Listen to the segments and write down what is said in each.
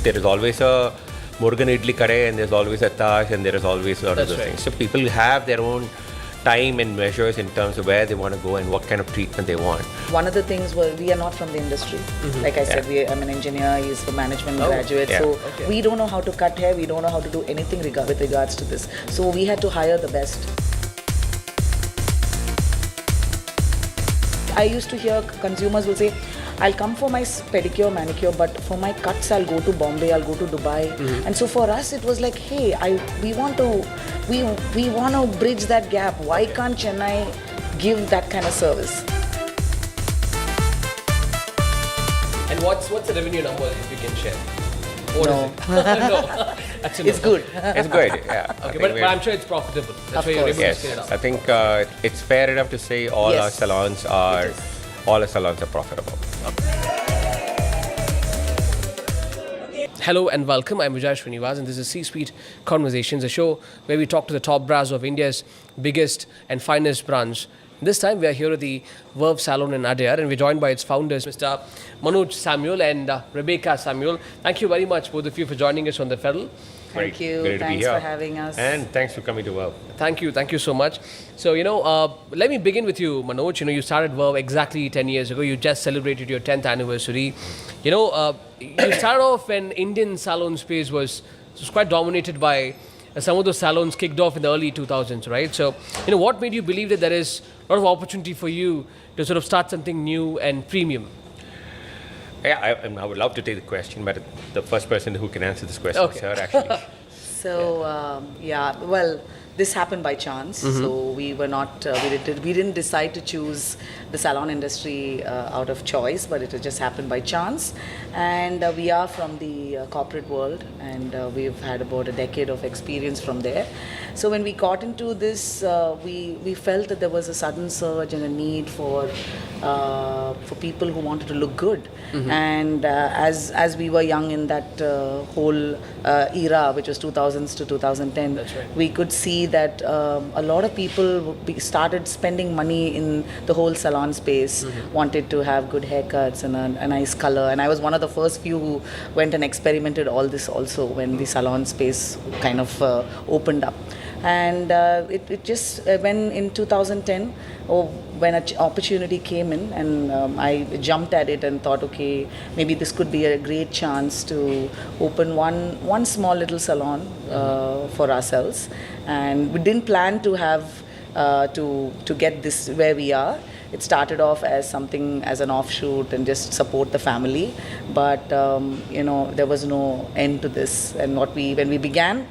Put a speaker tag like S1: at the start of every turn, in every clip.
S1: there is always a Murugan Idli Kade and there's always a Taj and there is always a lot of those things. So people have their own time and measures in terms of where they want to go and what kind of treatment they want.
S2: One of the things was we are not from the industry. Like I said, I'm an engineer, he's a management graduate. So we don't know how to cut hair, we don't know how to do anything with regards to this. So we had to hire the best. I used to hear consumers will say, I'll come for my pedicure, manicure, but for my cuts, I'll go to Bombay, I'll go to Dubai. And so for us, it was like, hey, we want to bridge that gap. Why can't Chennai give that kind of service?
S3: And what's the revenue number if you can share? What
S2: No.
S3: is it? No, that's
S2: It's good.
S1: It's good, yeah.
S3: Okay, but I'm sure it's profitable. That's why you're able to scale it
S1: Yes,
S3: up.
S1: I think it's fair enough to say all our salons are profitable.
S3: Hello and welcome. I'm Vijay Srinivas and this is C-Suite Conversations, a show where we talk to the top brass of India's biggest and finest brands. This time we are here at the Vurve Salon in Adyar and we're joined by its founders, Mr. Manoj Samuel and Rebecca Samuel. Thank you very much, both of you, for joining us on the Federal.
S2: Thank you.
S1: Great to be
S2: Thanks
S1: here.
S2: for having us.
S1: And thanks for coming to Vurve.
S3: Thank you so much. So, let me begin with you, Manoj. You started Vurve exactly 10 years ago. You just celebrated your 10th anniversary. You started off when Indian salon space was quite dominated by some of those salons kicked off in the early 2000s, right? So, what made you believe that there is a lot of opportunity for you to sort of start something new and premium?
S1: Yeah, I would love to take the question, but the first person who can answer this question is her, actually.
S2: So this happened by chance. So we were not, we didn't decide to choose the salon industry out of choice, but it just happened by chance. And we are from the corporate world, and we've had about a decade of experience from there. So when we got into this, we felt that there was a sudden surge and a need for people who wanted to look good. And as we were young in that whole era, which was 2000s to 2010, we could see that a lot of people started spending money in the whole salon space, wanted to have good haircuts and a nice color. And I was one of the first few who went and experimented all this also when the salon space kind of opened up. And it just, when in 2010, when an opportunity came in, and I jumped at it and thought, okay, maybe this could be a great chance to open one small little salon for ourselves. And we didn't plan to have to get this where we are. It started off as something, as an offshoot and just support the family. But, there was no end to this. And when we began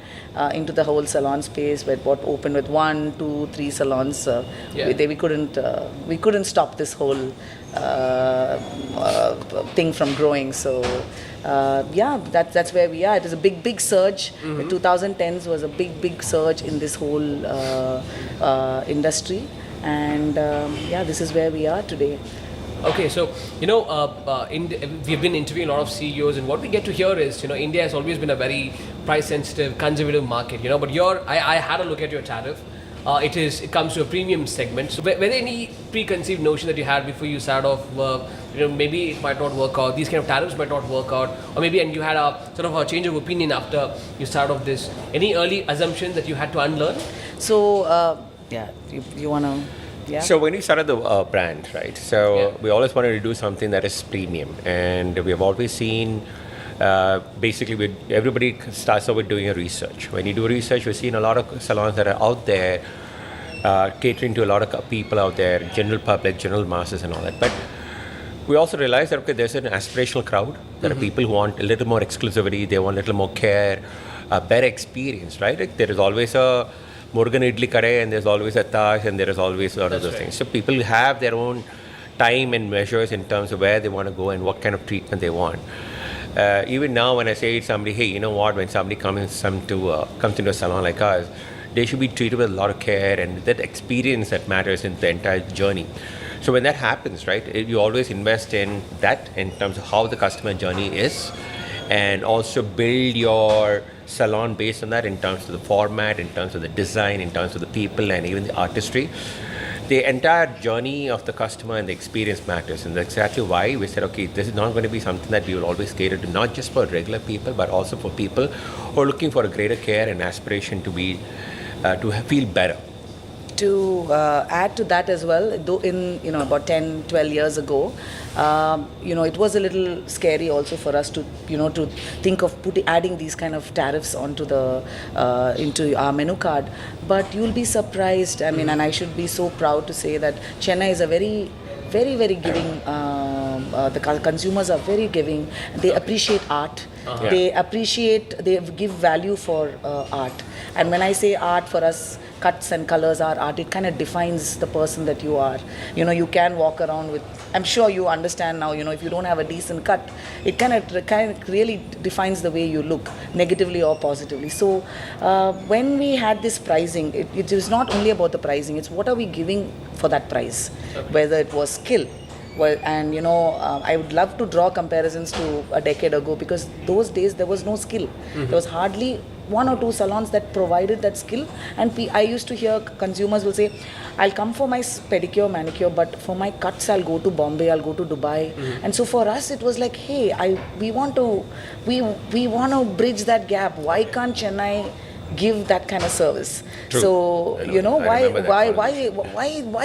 S2: into the whole salon space, what opened with 1, 2, 3 salons, we couldn't stop this whole thing from growing. So, that's where we are. It is a big surge. The 2010s was a big surge in this whole industry. And this is where we are today.
S3: Okay, so we've been interviewing a lot of CEOs, and what we get to hear is, India has always been a very price-sensitive, conservative market. But I had a look at your tariff. It comes to a premium segment. So, were there any preconceived notion that you had before you started off? Maybe it might not work out. These kind of tariffs might not work out, or maybe and you had a sort of a change of opinion after you started off this. Any early assumptions that you had to unlearn?
S2: So. You want to... Yeah.
S1: So when we started the brand, right? So we always wanted to do something that is premium, and we have always seen. Basically, everybody starts out with doing a research. When you do research, we've seen a lot of salons that are out there, catering to a lot of people out there, general public, general masses, and all that. But we also realized that there's an aspirational crowd. There are people who want a little more exclusivity. They want a little more care, a better experience, right? Like there is always a Murugan Idli Kade and there's always a Taj and there is always a lot of those things. So people have their own time and measures in terms of where they want to go and what kind of treatment they want. Even now when I say to somebody, hey, you know what, when somebody comes into a salon like us, they should be treated with a lot of care and that experience that matters in the entire journey. So when that happens, right, you always invest in that in terms of how the customer journey is, and also build your salon based on that in terms of the format, in terms of the design, in terms of the people, and even the artistry. the entire journey of the customer and the experience matters, and that's exactly why we said, okay, this is not going to be something that we will always cater to, not just for regular people, but also for people who are looking for a greater care and aspiration to be feel better.
S2: To add to that as well, though in about 10, 12 years ago, it was a little scary also for us to to think of adding these kind of tariffs onto the into our menu card. But you'll be surprised. I mean, and I should be so proud to say that Chennai is a very very giving. The consumers are very giving. They appreciate art.
S1: Uh-huh.
S2: They give value for art. And when I say art, for us, cuts and colors are art. It kind of defines the person that you are. You can walk around with, I'm sure you understand now, if you don't have a decent cut, it kind of really defines the way you look, negatively or positively. So when we had this pricing, it is not only about the pricing, it's what are we giving for that price, whether it was skill. Well, and I would love to draw comparisons to a decade ago, because those days there was no skill. There was hardly one or two salons that provided that skill, and I used to hear consumers will say, I'll come for my pedicure, manicure, but for my cuts I'll go to Bombay, I'll go to Dubai. And so for us it was like, hey, we want to bridge that gap. Why can't Chennai give that kind of service?
S1: True.
S2: So why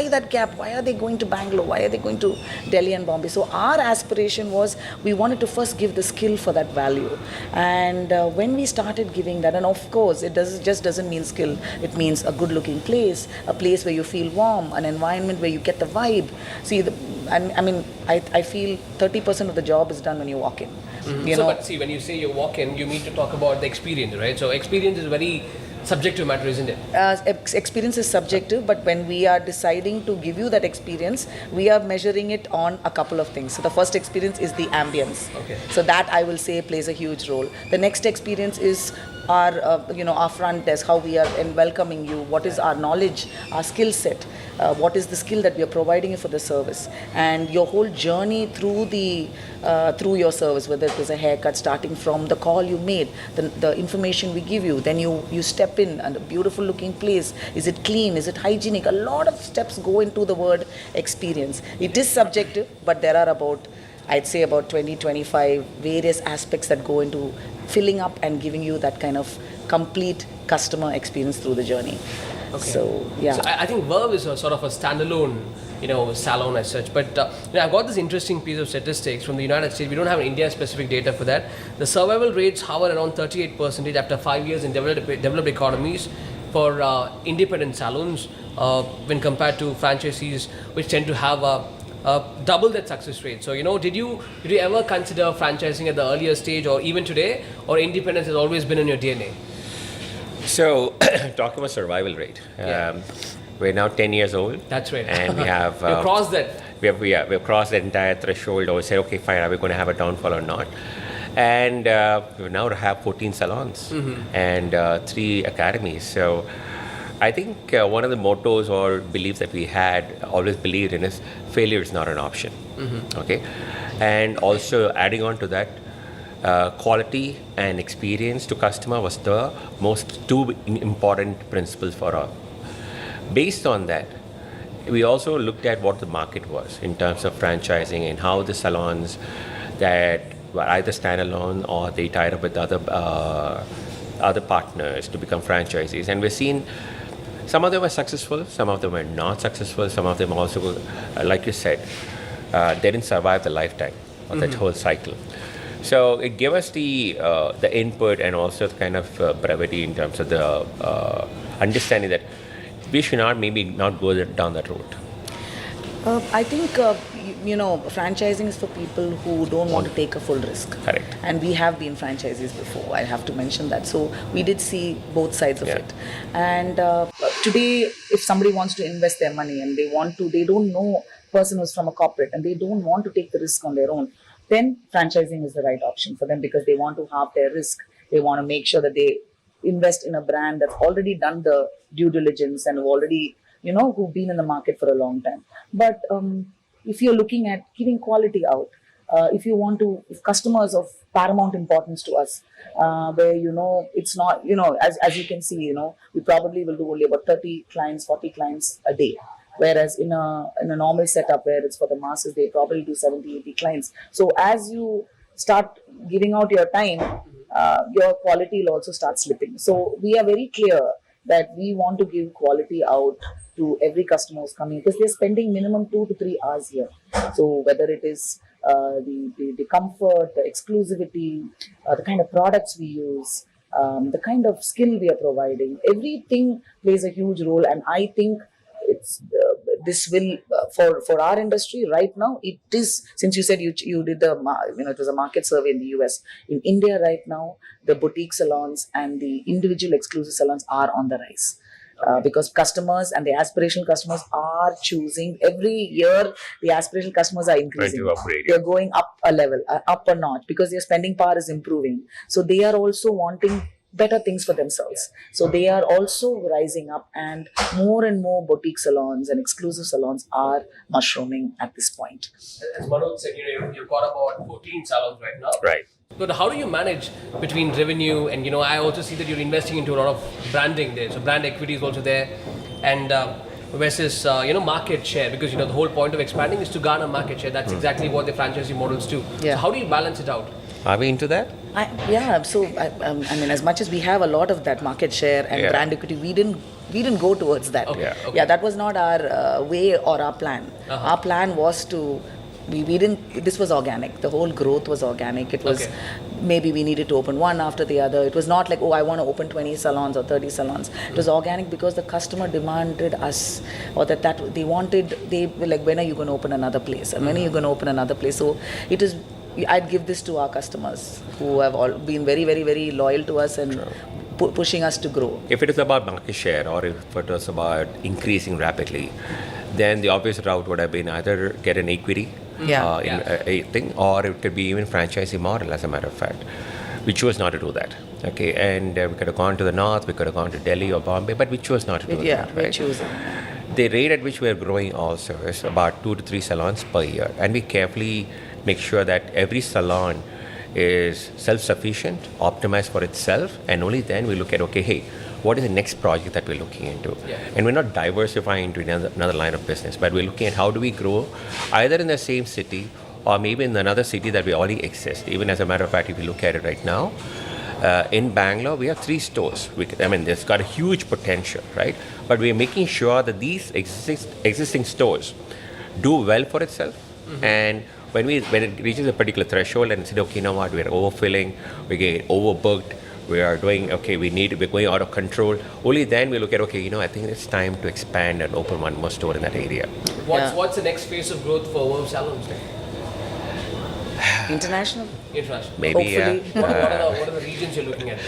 S2: that gap? Why are they going to Bangalore? Why are they going to Delhi and Bombay? So our aspiration was, we wanted to first give the skill for that value. And when we started giving that, and of course it doesn't mean skill, it means a good looking place, a place where you feel warm, an environment where you get the vibe. See, I feel 30% of the job is done when you walk in.
S3: But see, when you say you walk in, you need to talk about the experience, right? So experience is very subjective matter, isn't it?
S2: Experience is subjective, but when we are deciding to give you that experience, we are measuring it on a couple of things. So the first experience is the ambience.
S3: Okay.
S2: So that, I will say, plays a huge role. The next experience is our front desk, how we are welcoming you, what is our knowledge, our skill set, what is the skill that we are providing you for the service, and your whole journey through your service, whether it was a haircut, starting from the call you made, the information we give you, then you step in and a beautiful looking place. Is it clean? Is it hygienic? A lot of steps go into the word experience. It is subjective, but there are I'd say about 20-25 various aspects that go into filling up and giving you that kind of complete customer experience through the journey.
S3: Okay.
S2: So, yeah.
S3: So I think Vurve is a sort of a standalone, salon as such. But I've got this interesting piece of statistics from the United States. We don't have India-specific data for that. The survival rates hover around 38% after 5 years in developed economies for independent salons when compared to franchisees, which tend to have double that success rate. So, did you ever consider franchising at the earlier stage, or even today, or independence has always been in your DNA?
S1: So, talking about survival rate, we're now 10 years old.
S3: That's right.
S1: And we have...
S3: You've crossed that.
S1: We've crossed that entire threshold, or we said, okay, fine, are we going to have a downfall or not? And we now have 14 salons and 3 academies. So, I think one of the mottos or beliefs that we had always believed in is failure is not an option. Okay, and also adding on to that, quality and experience to customer was the most 2 important principles for us. Based on that, we also looked at what the market was in terms of franchising and how the salons that were either standalone or they tied up with other partners to become franchisees, and we've seen. Some of them were successful, some of them were not successful, some of them also, like you said, they didn't survive the lifetime of that whole cycle. So it gave us the input and also kind of brevity in terms of the understanding that we should not go down that road.
S2: I think, franchising is for people who don't want to take a full risk.
S1: Correct.
S2: And we have been franchisees before, I have to mention that. So we did see both sides of it. And today, if somebody wants to invest their money and they don't know a person who's from a corporate and they don't want to take the risk on their own, then franchising is the right option for them, because they want to have their risk. They want to make sure that they invest in a brand that's already done the due diligence and who've been in the market for a long time. But if you're looking at giving quality out, if customers of paramount importance to us, where it's not, as you can see, we probably will do only about 30 clients, 40 clients a day. Whereas in a normal setup where it's for the masses, they probably do 70, 80 clients. So as you start giving out your time, your quality will also start slipping. So we are very clear that we want to give quality out to every customer who's coming, because they're spending minimum 2 to 3 hours here. So whether it is the comfort, the exclusivity, the kind of products we use, the kind of skill we are providing, everything plays a huge role. And I think it's this will for our industry right now. It is, since you said you did it was a market survey in the US. In India right now, the boutique salons and the individual exclusive salons are on the rise. Because customers and the aspirational customers are choosing every year. The aspirational customers are increasing. They're going up a level, up a notch, because their spending power is improving. So they are also wanting better things for themselves. So they are also rising up, and more boutique salons and exclusive salons are mushrooming at this point.
S3: As Manoj said, you've got about 14 salons right now.
S1: Right.
S3: But how do you manage between revenue and, I also see that you're investing into a lot of branding there. So brand equity is also there, and versus, market share, because, the whole point of expanding is to garner market share. That's exactly what the franchisee models do.
S2: Yeah.
S3: So how do you balance it out?
S1: Are we into that?
S2: So as much as we have a lot of that market share and brand equity, we didn't go towards that.
S3: Okay.
S2: Yeah, that was not our way or our plan. Our plan was to. We didn't. This was organic. The whole growth was organic. It was maybe we needed to open one after the other. It was not like, I want to open 20 salons or 30 salons. It was organic because the customer demanded us, or that they wanted. They were like, when are you going to open another place? And when are you going to open another place? So it is. I'd give this to our customers who have all been very, very, very loyal to us and pushing us to grow.
S1: If it is about market share, or if it was about increasing rapidly, then the obvious route would have been either get an equity in a thing, or it could be even franchisee model, as a matter of fact. We chose not to do that. Okay, and we could have gone to the north, we could have gone to Delhi or Bombay, but we chose not to do that.
S2: Yeah,
S1: right?
S2: we chose.
S1: The rate at which we are growing also is about 2 to 3 salons per year, and we carefully make sure that every salon is self-sufficient, optimized for itself, and only then we look at, what is the next project that we're looking into? Yeah. And we're not diversifying into another line of business, but we're looking at how do we grow either in the same city or maybe in another city that we already exist. Even as a matter of fact, if you look at it right now, in Bangalore, we have 3 stores. There's got a huge potential, right? But we're making sure that these existing stores do well for itself. Mm-hmm. And when it reaches a particular threshold and say, we're overfilling, we get overbooked, we are doing, we're going out of control, only then we look at, I think it's time to expand and open one more store in that area.
S3: What's the next phase of growth for Vurve Salons?
S2: International?
S1: Maybe,
S2: hopefully.
S3: What are the regions you're looking at?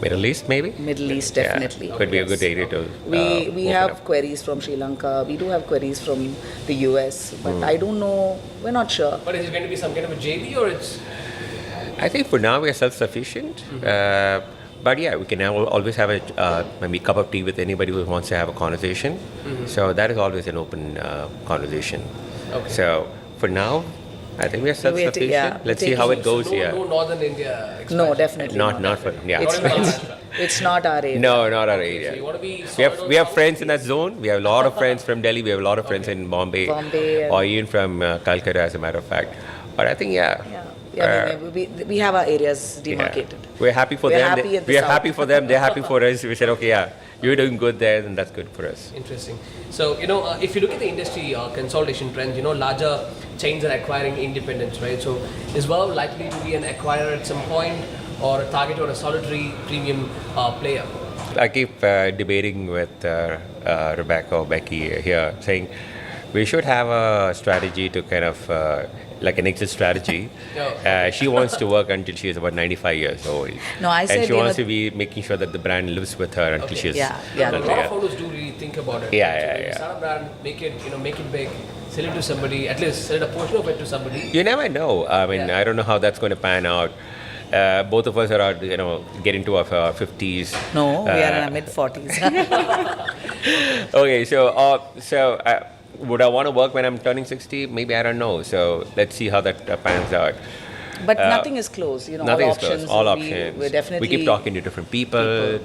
S1: Middle East, maybe?
S2: Middle East, definitely.
S1: Yeah. Could be a good area to
S2: We have queries from Sri Lanka. We do have queries from the US. But I don't know. We're not sure.
S3: But is it going to be some kind of a JV, or it's...
S1: I think for now we are self-sufficient. Mm-hmm. But we can always have a cup of tea with anybody who wants to have a conversation. Mm-hmm. So that is always an open conversation. Okay. So for now, I think we are self-sufficient. Let's see how it goes here.
S3: No Northern India expansion.
S2: No, definitely
S1: not for
S2: It's not our area.
S1: No, not our area.
S3: So you want to be
S1: we have friends in that zone. We have a lot of friends from Delhi. We have a lot of friends in Bombay or even from Calcutta, as a matter of fact. But I think
S2: we have our areas demarcated.
S1: Yeah. We're happy for them. We are happy for them. They're happy for us. We said, you're doing good there, and that's good for us.
S3: Interesting. So, if you look at the industry consolidation trends, larger chains are acquiring independents, right? So, is Vurve likely to be an acquirer at some point, or a target or a solitary premium player?
S1: I keep debating with Rebecca or Becky here, saying we should have a strategy to kind of like an exit strategy. She wants to work until she is about 95 years old.
S2: No, I said,
S1: and she wants to be making sure that the brand lives with her until she is.
S3: A lot of founders do really think about it.
S1: Yeah.
S3: Start a brand, make it big, sell it to somebody, at least sell a portion of it to somebody.
S1: You never know. I don't know how that's going to pan out. Both of us are, getting to our 50s.
S2: No, we are in our mid-40s.
S1: Okay, so would I want to work when I'm turning 60? Maybe, I don't know. So let's see how that pans out.
S2: But nothing is closed.
S1: Nothing is closed. All options.
S2: We
S1: keep talking to different people.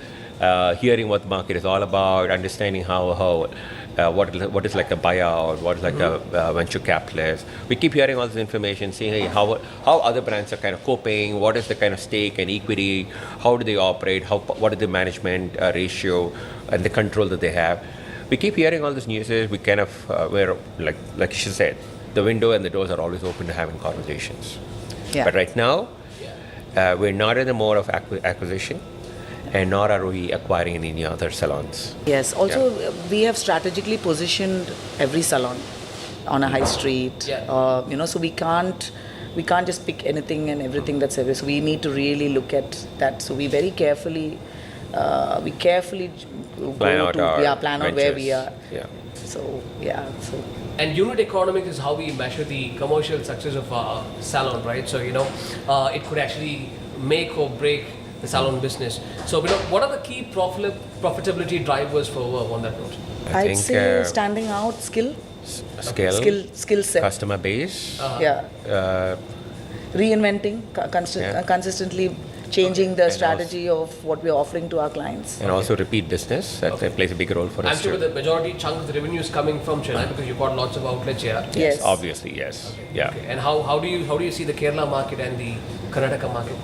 S1: Hearing what the market is all about, understanding how what is like a buyout, what is like a venture capitalist. We keep hearing all this information, seeing hey, how other brands are kind of coping, what is the kind of stake and equity, how do they operate, what is the management ratio and the control that they have. We keep hearing all this news. We kind of we're like she said, the window and the doors are always open to having conversations.
S2: Yeah.
S1: But right now, we're not in the mode of acquisition, and nor are we acquiring any other salons.
S2: Yes. Also, we have strategically positioned every salon on a high street.
S3: Yeah.
S2: So we can't just pick anything and everything that's everywhere. So we need to really look at that. So we very carefully,
S1: Plan out
S2: where we are.
S1: Yeah.
S2: So
S3: And unit economics is how we measure the commercial success of a salon, right? So, it could actually make or break the salon business. So, what are the key profitability drivers for Vurve on that note?
S2: I'd say standing out, skill set,
S1: customer base,
S2: reinventing, consistently changing the strategy of what we're offering to our clients.
S1: and also repeat business. That plays a big role for
S3: I'm
S1: us
S3: sure
S1: too.
S3: the majority chunk of the revenue is coming from Chennai because you've got lots of outlets here.
S2: Yes.
S1: Obviously, yes. Yeah.
S3: Okay. And how do you see the Kerala market and the Karnataka market?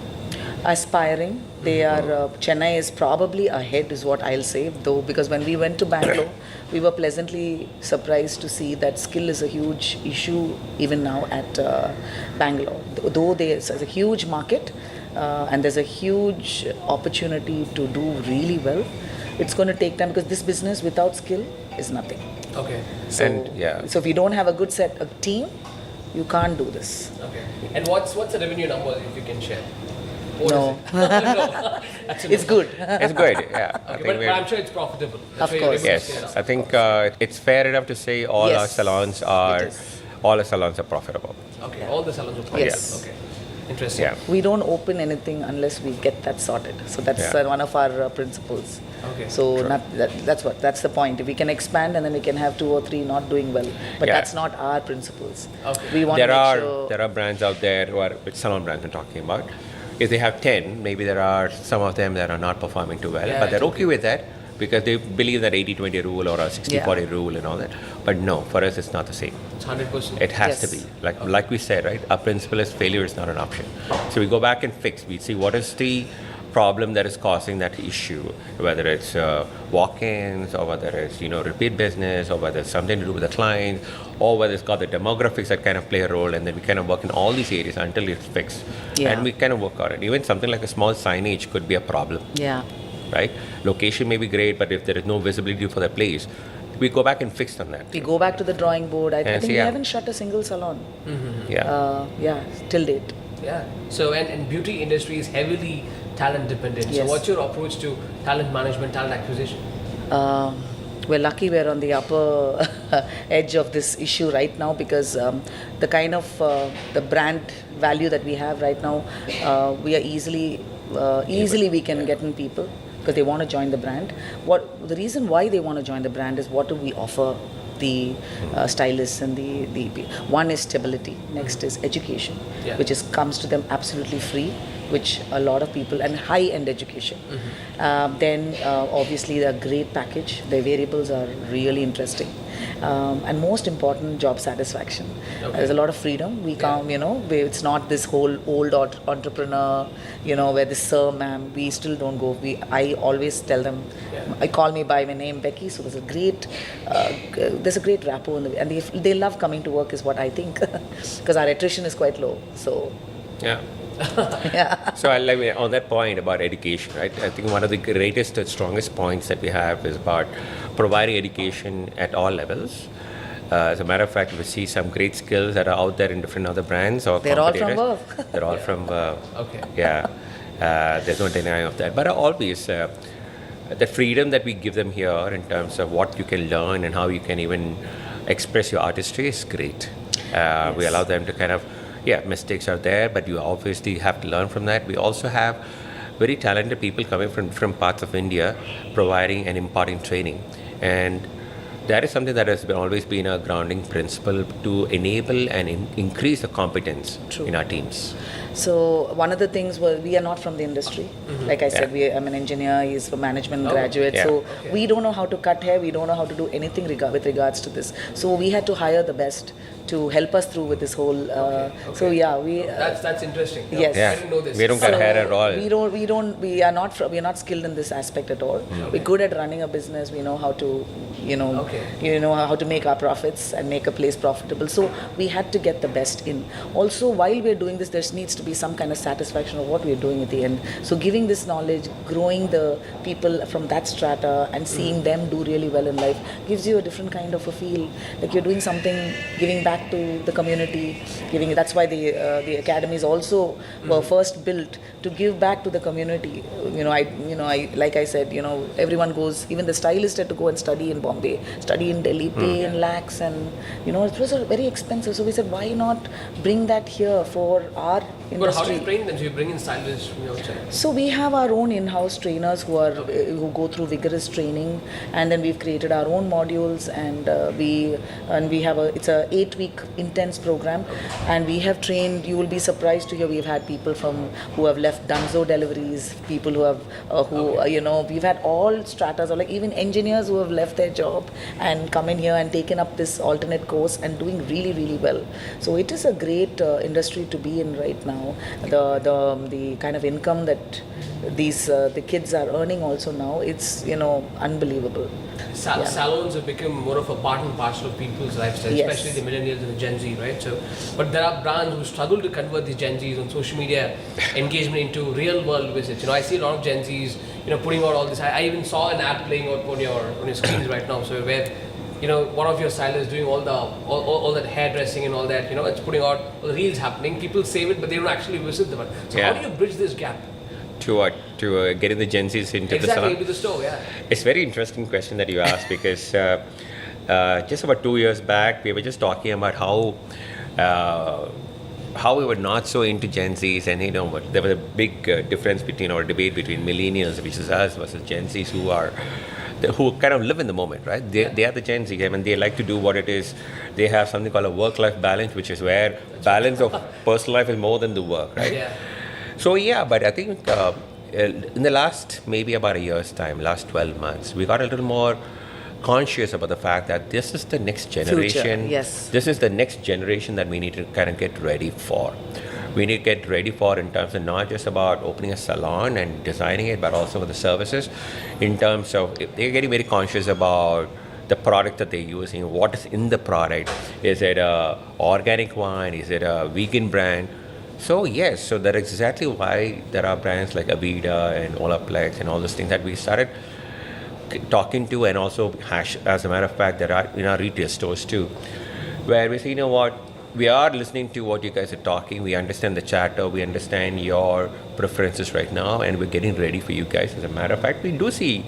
S2: Aspiring. They are, Chennai is probably ahead is what I'll say, though, because when we went to Bangalore, we were pleasantly surprised to see that skill is a huge issue even now at Bangalore. Though there's a huge market and there's a huge opportunity to do really well, it's going to take time because this business without skill is nothing.
S3: Okay.
S2: So if you don't have a good team, you can't do this.
S3: Okay. And what's the revenue number if you can share?
S2: No.
S3: No.
S2: It's good.
S1: It's good. Yeah.
S3: Okay, but I'm sure it's profitable.
S2: Of course.
S1: Yes, I think it's fair enough to say all our
S2: Yes,
S1: salons are profitable.
S3: Okay, all the salons are profitable.
S2: Yes.
S3: Okay. Interesting.
S1: Yeah.
S2: We don't open anything unless we get that sorted. So that's one of our principles.
S3: Okay.
S2: So that's the point. If we can expand and then we can have 2 or 3 not doing well, but that's not our principles.
S3: Okay.
S2: We want to make sure.
S1: There are brands out there who are salon brands I'm talking about. If they have 10, maybe there are some of them that are not performing too well, but they're okay with that because they believe that 80-20 rule or a 60-40 rule and all that. But no, for us it's not the same.
S3: It's 100%.
S1: It has to be. Like we said, right? Our principle is failure is not an option. So we go back and fix. We see what is the problem that is causing that issue, whether it's walk-ins or whether it's repeat business or whether it's something to do with the client or whether it's got the demographics that kind of play a role, and then we kind of work in all these areas until it's fixed.
S2: Yeah.
S1: And we kind of work on it. Even something like a small signage could be a problem.
S2: Yeah.
S1: Right? Location may be great, but if there is no visibility for the place, we go back and fix on that.
S2: We go back to the drawing board. I think we
S1: yeah.
S2: haven't shut a single salon.
S1: Yeah.
S2: Till date.
S3: Yeah. So and beauty industry is heavily talent dependent. So
S2: Yes.
S3: what's your approach to talent management, talent acquisition?
S2: We're lucky we're on the upper edge of this issue right now because the kind of the brand value that we have right now, we are easily we can get in people because they want to join the brand. The reason why they want to join the brand is what do we offer the stylists and the one is stability, next is education, which comes to them absolutely free, which a lot of people, and high-end education. Then obviously a great package, the variables are really interesting, and most important, job satisfaction. There's a lot of freedom. We come, it's not this whole old entrepreneur, where this sir, ma'am, we still don't go. I always tell them, I call me by my name, Becky. So there's a great rapport, and they love coming to work, is what I think, because our attrition is quite low. So
S1: yeah. So on that point about education, right? I think one of the greatest and strongest points that we have is about providing education at all levels. As a matter of fact, we see some great skills that are out there in different other brands or
S2: they're all from
S1: competitors.
S2: Vurve.
S1: They're all from Vurve.
S3: Okay.
S1: Yeah. There's no denying of that. But always the freedom that we give them here in terms of what you can learn and how you can even express your artistry is great. We allow them to kind of mistakes are there, but you obviously have to learn from that. We also have very talented people coming from different parts of India providing and imparting training. And that is something that has always been a grounding principle to enable and increase the competence in our teams.
S2: So one of the things was we are not from the industry. Like I said, I'm an engineer. He's a management graduate.
S1: Yeah.
S2: So we don't know how to cut hair. We don't know how to do anything with regards to this. So we had to hire the best to help us through with this whole. So yeah, we.
S3: That's interesting.
S2: Yes.
S3: I didn't know this.
S1: We don't cut hair at all.
S2: We are not skilled in this aspect at all. We're good at running a business. We know how to, how to make our profits and make a place profitable. So we had to get the best in. Also, while we're doing this, there needs to be some kind of satisfaction of what we're doing at the end. So giving this knowledge, growing the people from that strata and seeing them do really well in life gives you a different kind of a feel. Like you're doing something, giving back to the community. That's why the academies also were first built to give back to the community. Like I said, everyone goes. Even the stylist had to go and study in Bombay, study in Delhi, pay in lakhs, and it was very expensive. So we said, why not bring that here for our industry?
S3: But how do you train them? Do you bring in stylists from outside?
S2: So we have our own in-house trainers who go through vigorous training, and then we've created our own modules, and we have it's a 8-week intense program, and we have trained. You will be surprised to hear we've had people who have left Dunzo deliveries, people who have we've had all stratas, or like even engineers who have left their job and come in here and taken up this alternate course and doing really, really well. So it is a great industry to be in right now. The kind of income that the kids are earning also now, it's unbelievable.
S3: Salons have become more of a part and parcel of people's lifestyle, especially the millennials and the Gen Z, right? So, but there are brands who struggle to convert these Gen Zs on social media engagement into real world visits. I see a lot of Gen Zs, putting out all this. I even saw an ad playing out on your screens right now. So where one of your stylists doing all that hairdressing and all that, it's putting out all the reels happening. People save it, but they don't actually visit the one. So how do you bridge this gap?
S1: To what? To getting the Gen Zs into the salon?
S3: Into the store, yeah.
S1: It's a very interesting question that you asked because just about 2 years back, we were just talking about how we were not so into Gen Zs, and there was a big difference between our debate between millennials, which is us, versus Gen Zs who kind of live in the moment, right? They are the Gen Z, and they like to do what it is. They have something called a work-life balance, which is where balance of personal life is more than the work, right?
S3: Yeah.
S1: So but I think in the last maybe about a year's time, last 12 months, we got a little more conscious about the fact that this is the next generation.
S2: Future, yes.
S1: This is the next generation that we need to kind of get ready for. We need to get ready for in terms of not just about opening a salon and designing it, but also with the services. In terms of, they're getting very conscious about the product that they're using, what is in the product. Is it a organic one? Is it a vegan brand? So yes, so that's exactly why there are brands like Avida and Olaplex and all those things that we started talking to, and also as a matter of fact, there are in our retail stores too, where we say, we are listening to what you guys are talking. We understand the chatter. We understand your preferences right now, and we're getting ready for you guys. As a matter of fact, we do see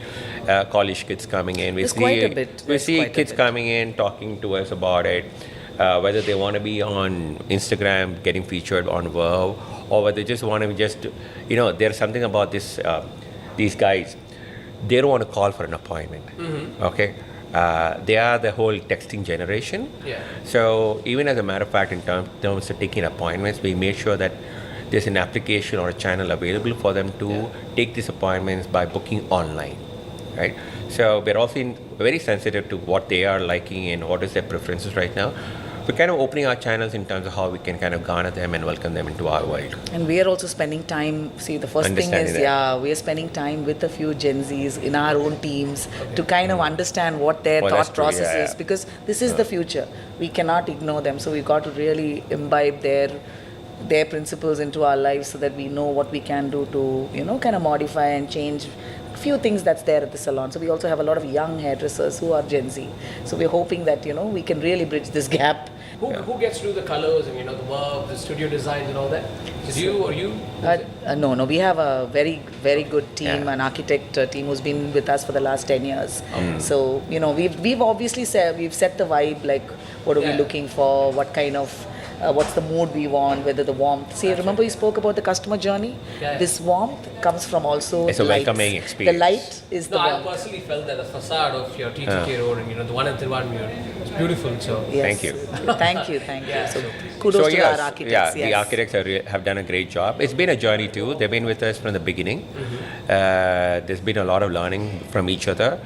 S1: college kids coming in. We see kids coming in talking to us about it. Whether they want to be on Instagram getting featured on Vurve, or whether they just want to there's something about these guys, they don't want to call for an appointment. Okay, they are the whole texting generation. So even as a matter of fact, in terms of taking appointments, we made sure that there's an application or a channel available for them to take these appointments by booking online, right? So we're also very sensitive to what they are liking and what is their preferences right now. We're kind of opening our channels in terms of how we can kind of garner them and welcome them into our world.
S2: And we are also spending time, the first thing is, we are spending time with a few Gen Zs in our own teams to kind of understand what their thought process is, because this is the future. We cannot ignore them. So we've got to really imbibe their principles into our lives so that we know what we can do to, kind of modify and change few things that's there at the salon. So we also have a lot of young hairdressers who are Gen Z. So we're hoping that we can really bridge this gap.
S3: Who gets to do the colors and the work, the studio designs and all that? Is you or you?
S2: No. We have a very, very good team, an architect team who's been with us for the last 10 years. So we've obviously we've set the vibe, like what are we looking for, what kind of what's the mood we want, whether the warmth. See, remember you spoke about the customer journey?
S3: Yeah.
S2: This warmth comes from also
S1: It's a
S2: lights.
S1: welcoming experience.
S2: The light is the
S3: No, I
S2: warmth.
S3: personally felt that the facade of your TTK road and the one in Tiruvallur, it's beautiful. So
S2: Yes.
S1: Thank you.
S2: Thank you, thank you.
S3: Yeah,
S2: So
S3: so-
S2: kudos to
S1: yes,
S2: our architects.
S1: yeah,
S2: Yes.
S1: the architects have done a great job. It's been a journey too. They've been with us from the beginning. There's been a lot of learning from each other.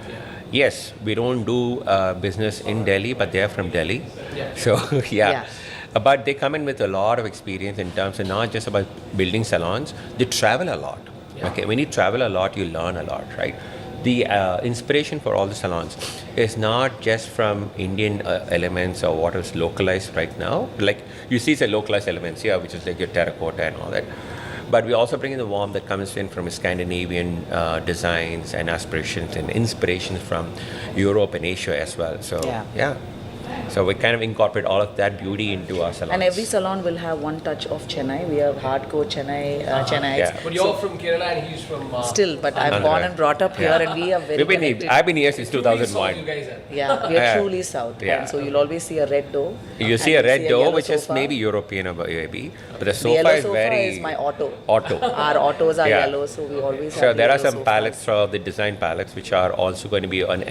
S1: Yes, we don't do business in Delhi, but they're from Delhi.
S3: Yeah.
S1: So yeah.
S2: Yeah.
S1: But they come in with a lot of experience in terms of not just about building salons. They travel a lot.
S3: Yeah.
S1: Okay, when you travel a lot, you learn a lot, right? The inspiration for all the salons is not just from Indian elements or what is localized right now. Like you see the localized elements here, which is like your terracotta and all that. But we also bring in the warmth that comes in from Scandinavian designs and aspirations and inspirations from Europe and Asia as well. So
S2: Yeah.
S1: So we kind of incorporate all of that beauty into our salons.
S2: And every salon will have one touch of Chennai. We have hardcore Chennai.
S1: Yeah.
S3: But you're from Kerala and he's from.
S2: Still, but I'm
S1: Andhra.
S2: born and brought up here, and we are very
S1: We've been
S2: connected.
S1: I've been here since
S3: Truly south
S1: 2001.
S3: you guys are.
S2: Yeah, we are
S1: Yeah.
S2: truly south.
S1: Yeah.
S2: And so you'll always see a red door.
S1: You see
S2: and
S1: a red
S2: yellow
S1: door, which is
S2: sofa.
S1: maybe European or maybe, but the
S2: The
S1: sofa
S2: yellow
S1: is
S2: sofa
S1: very
S2: is my auto.
S1: auto.
S2: Our autos are
S1: Yeah.
S2: yellow, so we always have
S1: So there are
S2: yellow
S1: some
S2: sofas.
S1: palettes of the design palettes which are also going to be on.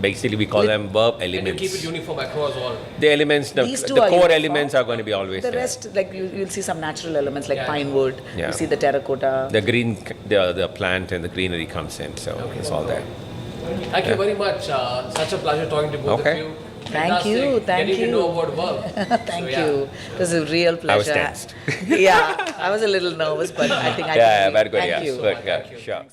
S1: Basically, we call them verb
S3: And you
S1: elements.
S3: keep it uniform across all.
S1: The elements,
S2: These
S1: the
S2: two are
S1: core
S2: uniform.
S1: elements are going to be always
S2: The
S1: there.
S2: rest, like you'll see some natural elements like
S3: Yeah.
S2: pine wood.
S1: Yeah.
S2: You see the terracotta.
S1: The green, the plant and the greenery comes in, so it's all there.
S3: Thank you very much. Such a pleasure talking to both
S1: Okay.
S3: of you.
S2: Thank you,
S3: Fantastic.
S2: thank
S3: Getting
S2: you.
S3: to know about Vurve.
S2: Thank
S3: So, yeah.
S2: you. It was a real pleasure.
S1: I was tensed.
S2: Yeah, I was a little nervous, but I think I
S1: Yeah,
S2: can
S1: very good.
S2: Thank
S1: yeah,
S2: you.
S1: good. Yeah,
S3: Thank you.
S1: sure.